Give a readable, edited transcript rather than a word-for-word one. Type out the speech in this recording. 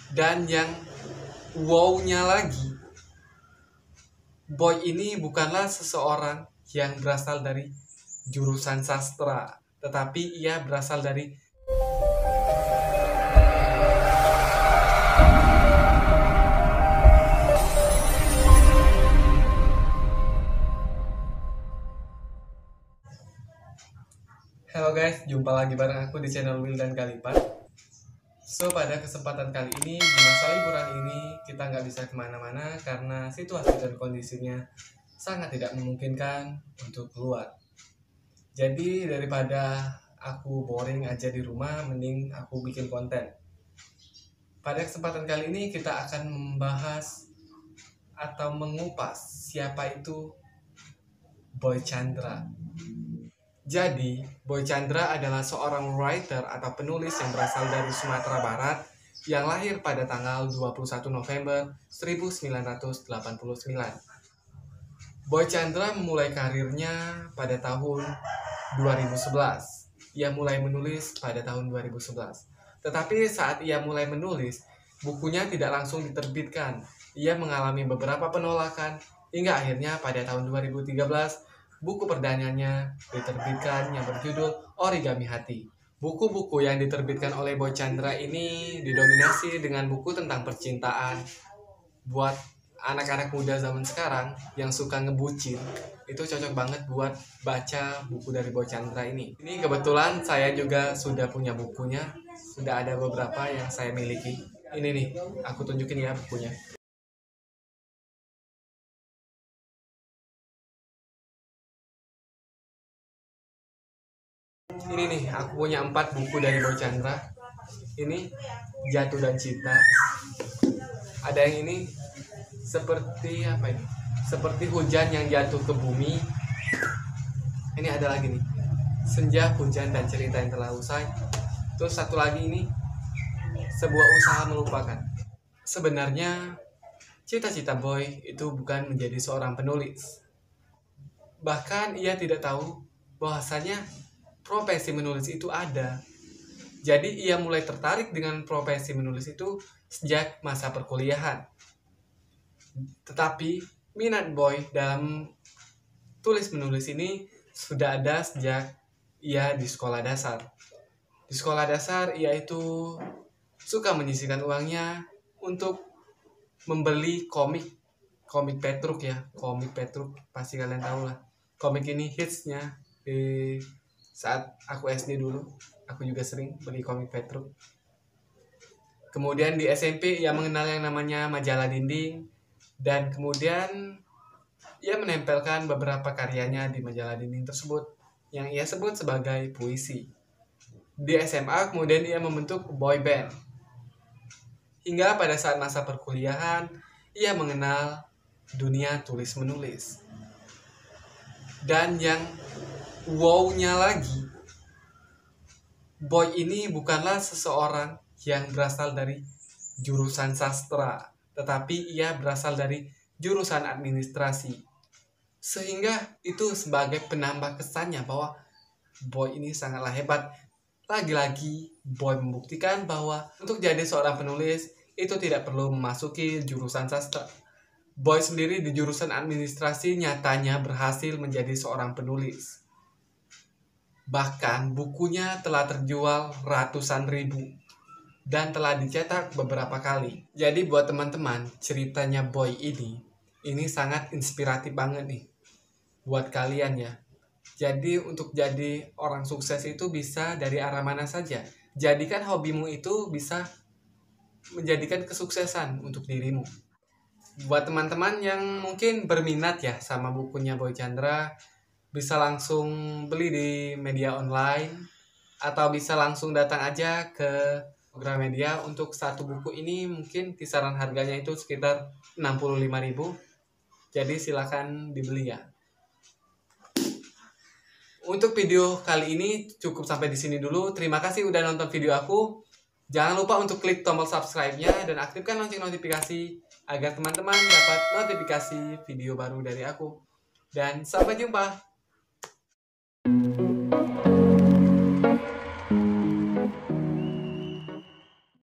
Dan yang wow-nya lagi, Boy ini bukanlah seseorang yang berasal dari jurusan sastra, tetapi ia berasal dari Halo guys, jumpa lagi bareng aku di channel Will dan Kalipan. So, pada kesempatan kali ini, di masa liburan ini, kita nggak bisa kemana-mana karena situasi dan kondisinya sangat tidak memungkinkan untuk keluar. Jadi, daripada aku boring aja di rumah, mending aku bikin konten. Pada kesempatan kali ini, kita akan membahas atau mengupas siapa itu Boy Chandra. Jadi, Boy Chandra adalah seorang writer atau penulis yang berasal dari Sumatera Barat yang lahir pada tanggal 21 November 1989. Boy Chandra memulai karirnya pada tahun 2011. Ia mulai menulis pada tahun 2011. Tetapi saat ia mulai menulis, bukunya tidak langsung diterbitkan. Ia mengalami beberapa penolakan hingga akhirnya pada tahun 2013 buku perdananya diterbitkan yang berjudul Origami Hati. Buku-buku yang diterbitkan oleh Boy Chandra ini didominasi dengan buku tentang percintaan. Buat anak-anak muda zaman sekarang yang suka ngebucin, itu cocok banget buat baca buku dari Boy Chandra ini. Ini kebetulan saya juga sudah punya bukunya, sudah ada beberapa yang saya miliki. Ini nih, aku tunjukin ya bukunya. Ini nih, aku punya 4 buku dari Boy Chandra. Ini Jatuh dan Cinta. Ada yang ini seperti apa ini? Seperti hujan yang jatuh ke bumi. Ini ada lagi nih, Senja, Hujan, dan Cerita yang Telah Usai. Terus satu lagi ini, Sebuah Usaha Melupakan. Sebenarnya cita-cita Boy itu bukan menjadi seorang penulis. Bahkan ia tidak tahu bahwasanya profesi menulis itu ada. Jadi ia mulai tertarik dengan profesi menulis itu sejak masa perkuliahan. Tetapi minat Boy dalam tulis menulis ini sudah ada sejak ia di sekolah dasar. Di sekolah dasar ia itu suka menyisihkan uangnya untuk membeli komik Petruk ya. Komik Petruk pasti kalian tahu lah. Komik ini hitsnya di saat aku SD dulu, aku juga sering beli komik Petruk. Kemudian di SMP ia mengenal yang namanya majalah dinding, dan kemudian ia menempelkan beberapa karyanya di majalah dinding tersebut yang ia sebut sebagai puisi. Di SMA kemudian ia membentuk boy band. Hingga pada saat masa perkuliahan ia mengenal dunia tulis-menulis. Dan yang wow-nya lagi, Boy ini bukanlah seseorang yang berasal dari jurusan sastra, tetapi ia berasal dari jurusan administrasi. Sehingga itu sebagai penambah kesannya bahwa Boy ini sangatlah hebat. Lagi-lagi Boy membuktikan bahwa untuk jadi seorang penulis itu tidak perlu memasuki jurusan sastra. Boy sendiri di jurusan administrasi nyatanya berhasil menjadi seorang penulis. Bahkan bukunya telah terjual ratusan ribu dan telah dicetak beberapa kali. Jadi buat teman-teman, ceritanya Boy ini sangat inspiratif banget nih buat kalian ya. Jadi untuk jadi orang sukses itu bisa dari arah mana saja. Jadikan hobimu itu bisa menjadikan kesuksesan untuk dirimu. Buat teman-teman yang mungkin berminat ya sama bukunya Boy Chandra, bisa langsung beli di media online atau bisa langsung datang aja ke Gramedia. Untuk satu buku ini mungkin kisaran harganya itu sekitar 65.000. Jadi silakan dibeli ya. Untuk video kali ini cukup sampai di sini dulu. Terima kasih udah nonton video aku. Jangan lupa untuk klik tombol subscribe-nya dan aktifkan lonceng notifikasi agar teman-teman dapat notifikasi video baru dari aku. Dan sampai jumpa.